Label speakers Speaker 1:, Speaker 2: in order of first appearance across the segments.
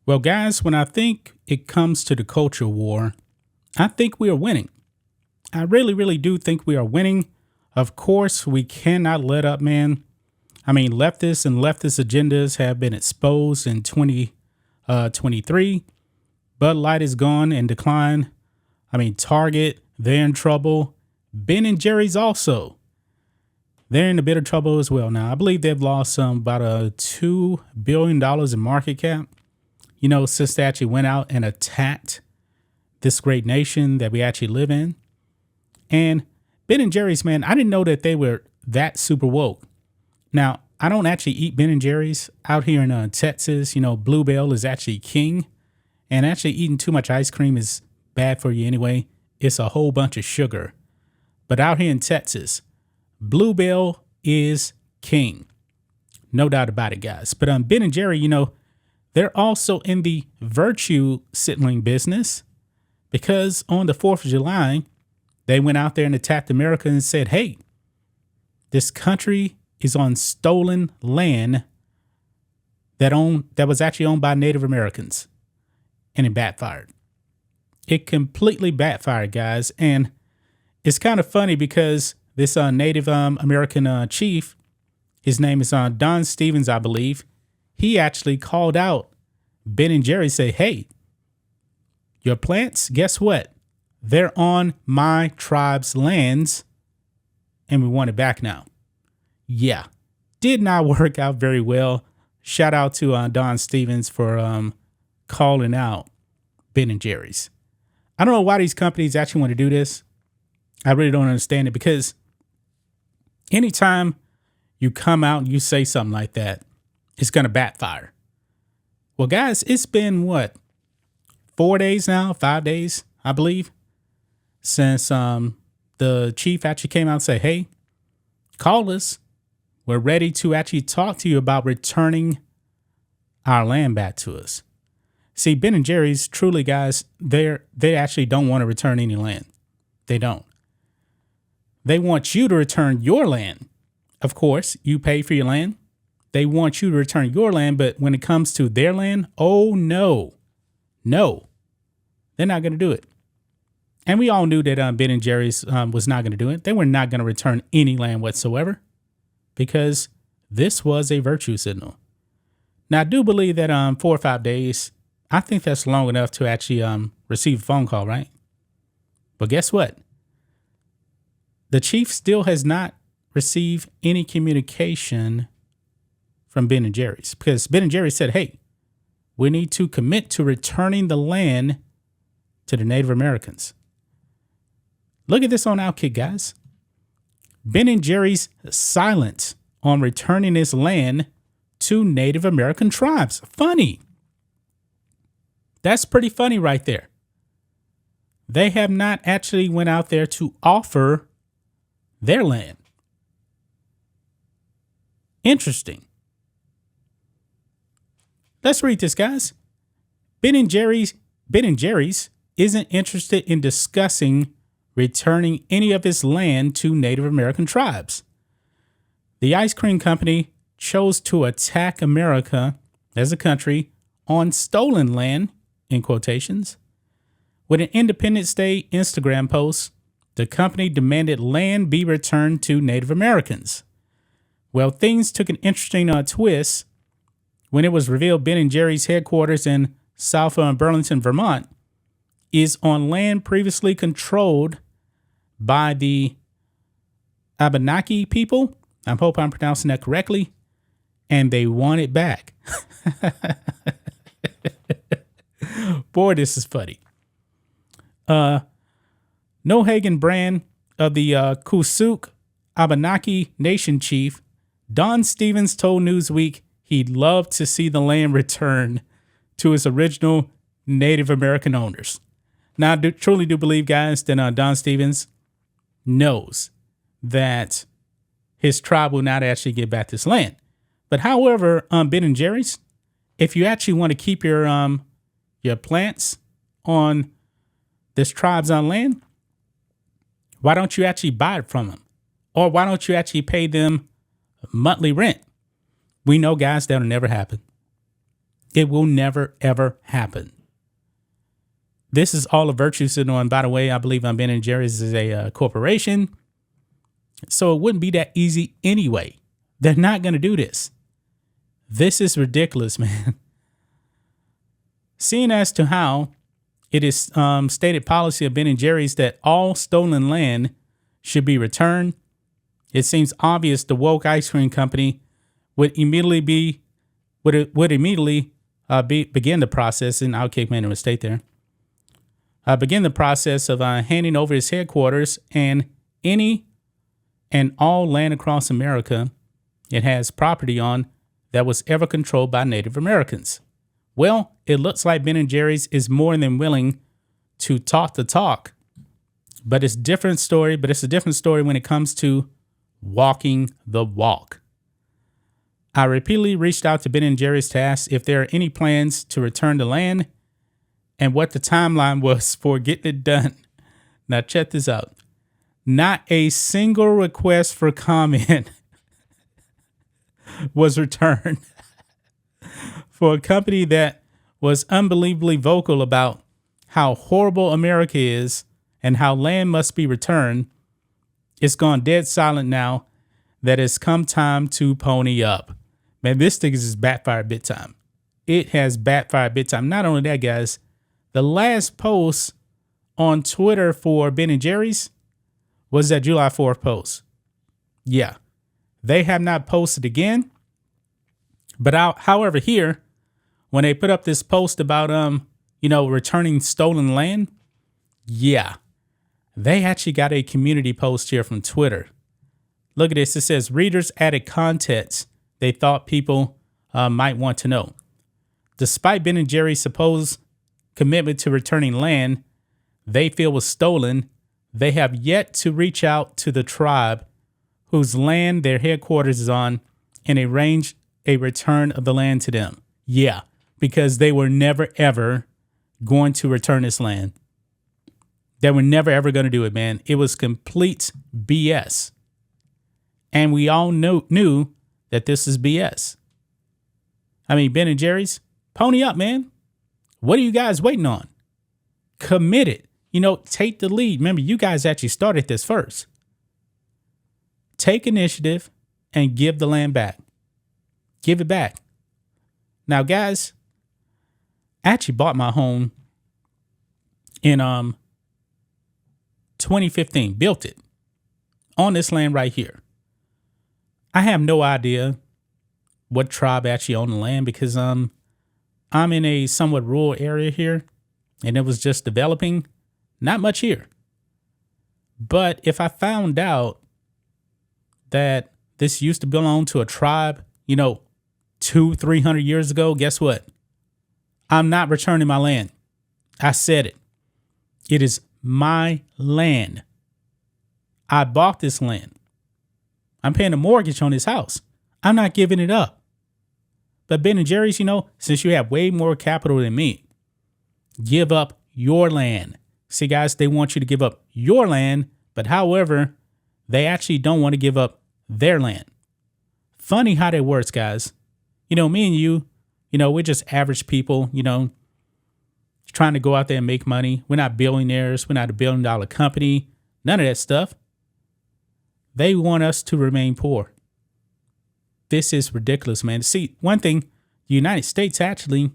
Speaker 1: Well, guys, when I think it comes to the culture war, I think we are winning. I really, really do think we are winning. Of course, we cannot let up, man. I mean, leftists and leftist agendas have been exposed in 2023. Bud Light is gone in decline. I mean, Target, they're in trouble. Ben and Jerry's also. They're in a bit of trouble as well. Now, I believe they've lost about $2 billion in market cap. You know, since they actually went out and attacked this great nation that we actually live in. And Ben and Jerry's, man, I didn't know that they were that super woke. Now, I don't actually eat Ben and Jerry's out here in Texas. You know, Bluebell is actually king. And actually eating too much ice cream is bad for you anyway. It's a whole bunch of sugar. But out here in Texas, Bluebell is king. No doubt about it, guys. But Ben and Jerry, you know, they're also in the virtue signaling business because on the 4th of July, they went out there and attacked America and said, hey, this country is on stolen land that was actually owned by Native Americans. And it backfired. It completely backfired, guys. And it's kind of funny because this Native American chief, his name is Don Stevens, I believe. He actually called out Ben and Jerry, say, hey, your plants, guess what? They're on my tribe's lands and we want it back now. Yeah, did not work out very well. Shout out to Don Stevens for calling out Ben and Jerry's. I don't know why these companies actually want to do this. I really don't understand it because anytime you come out and you say something like that, it's going to backfire. Well, guys, it's been what? 4 days now, 5 days, I believe, since the chief actually came out and said, hey, call us. We're ready to actually talk to you about returning our land back to us. See, Ben and Jerry's, truly, guys, they actually don't want to return any land. They don't. They want you to return your land. Of course, you pay for your land. They want you to return your land, but when it comes to their land, oh no, they're not going to do it. And we all knew that Ben and Jerry's was not going to do it. They were not going to return any land whatsoever because this was a virtue signal. Now, I do believe that 4 or 5 days, I think that's long enough to actually receive a phone call, right? But guess what? The chief still has not received any communication from Ben and Jerry's because Ben and Jerry said, hey, we need to commit to returning the land to the Native Americans. Look at this on Outkick, guys. Ben and Jerry's silent on returning this land to Native American tribes. Funny. That's pretty funny right there. They have not actually went out there to offer their land. Interesting. Let's read this, guys. Ben and Jerry's isn't interested in discussing returning any of its land to Native American tribes. The ice cream company chose to attack America as a country on stolen land, in quotations. With an Independence Day Instagram post, the company demanded land be returned to Native Americans. Well, things took an interesting twist when it was revealed Ben and Jerry's headquarters in South Burlington, Vermont, is on land previously controlled by the Abenaki people. I hope I'm pronouncing that correctly. And they want it back. Boy, this is funny. Nohagan Brand of the Kusuk Abenaki Nation chief, Don Stevens, told Newsweek he'd love to see the land return to its original Native American owners. Now, I truly do believe, guys, that Don Stevens knows that his tribe will not actually get back this land. But however, Ben and Jerry's, if you actually want to keep your plants on this tribe's on land, why don't you actually buy it from them? Or why don't you actually pay them monthly rent? We know, guys, that'll never happen. It will never, ever happen. This is all the virtues of doing. By the way, I believe Ben & Jerry's is a corporation. So it wouldn't be that easy anyway. They're not going to do this. This is ridiculous, man. Seeing as to how it is stated policy of Ben & Jerry's that all stolen land should be returned, it seems obvious the woke ice cream company would immediately begin the process, and I'll kick man in a state there. Begin the process of handing over its headquarters and any and all land across America it has property on that was ever controlled by Native Americans. Well, it looks like Ben & Jerry's is more than willing to talk the talk, but it's a different story when it comes to walking the walk. I repeatedly reached out to Ben & Jerry's to ask if there are any plans to return the land and what the timeline was for getting it done. Now check this out. Not a single request for comment was returned for a company that was unbelievably vocal about how horrible America is and how land must be returned. It's gone dead silent now that it's come time to pony up. Man, this thing is just backfired big time. It has backfired big time. Not only that, guys, the last post on Twitter for Ben & Jerry's was that July 4th post. Yeah, they have not posted again. But however, here, when they put up this post about, returning stolen land, yeah, they actually got a community post here from Twitter. Look at this. It says readers added context they thought people might want to know. Despite Ben & Jerry's supposed commitment to returning land they feel was stolen, they have yet to reach out to the tribe whose land their headquarters is on and arrange a return of the land to them. Yeah, because they were never, ever going to return this land. They were never, ever going to do it, man. It was complete BS. And we all knew that this is BS. I mean, Ben & Jerry's, pony up, man. What are you guys waiting on? Commit it. Take the lead. Remember, you guys actually started this first. Take initiative and give the land back. Give it back. Now, guys, I actually bought my home in 2015. Built it on this land right here. I have no idea what tribe actually owned the land because I'm in a somewhat rural area here, and it was just developing. Not much here. But if I found out that this used to belong to a tribe, 200-300 years ago, guess what? I'm not returning my land. I said it. It is my land. I bought this land. I'm paying a mortgage on this house. I'm not giving it up. But Ben & Jerry's, since you have way more capital than me, give up your land. See, guys, they want you to give up your land, but however, they actually don't want to give up their land. Funny how that works, guys. Me and you, we're just average people, trying to go out there and make money. We're not billionaires. We're not a $1 billion company. None of that stuff. They want us to remain poor. This is ridiculous, man. See, one thing, the United States actually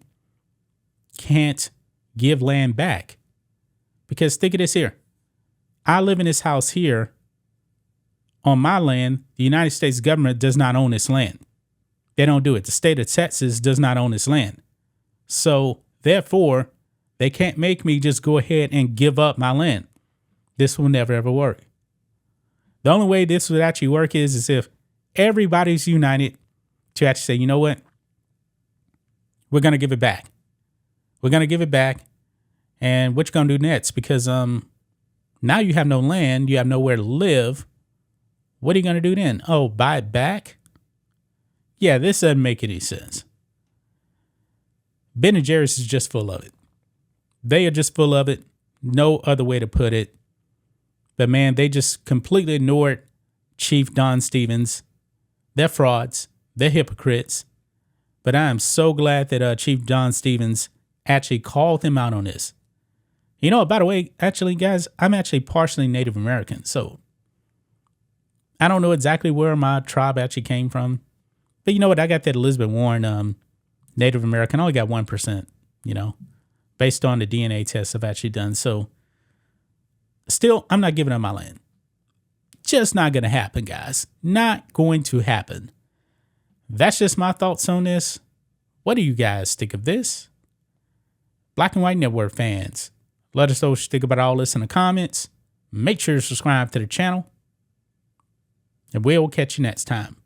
Speaker 1: can't give land back. Because think of this here. I live in this house here on my land. The United States government does not own this land. They don't do it. The state of Texas does not own this land. So therefore, they can't make me just go ahead and give up my land. This will never, ever work. The only way this would actually work is if everybody's united to actually say, you know what? We're going to give it back. We're going to give it back. And what you going to do next? Because now you have no land. You have nowhere to live. What are you going to do then? Oh, buy it back? Yeah, this doesn't make any sense. Ben & Jerry's is just full of it. They are just full of it. No other way to put it. But man, they just completely ignored Chief Don Stevens. They're frauds. They're hypocrites. But I am so glad that Chief John Stevens actually called him out on this. You know, by the way, actually, guys, I'm actually partially Native American. So I don't know exactly where my tribe actually came from. But you know what? I got that Elizabeth Warren Native American. I only got 1%, you know, based on the DNA tests I've actually done. So still, I'm not giving up my land. Just not going to happen, guys. Not going to happen. That's just my thoughts on this. What do you guys think of this? Black and White Network fans, let us know what you think about all this in the comments. Make sure to subscribe to the channel. And we'll catch you next time.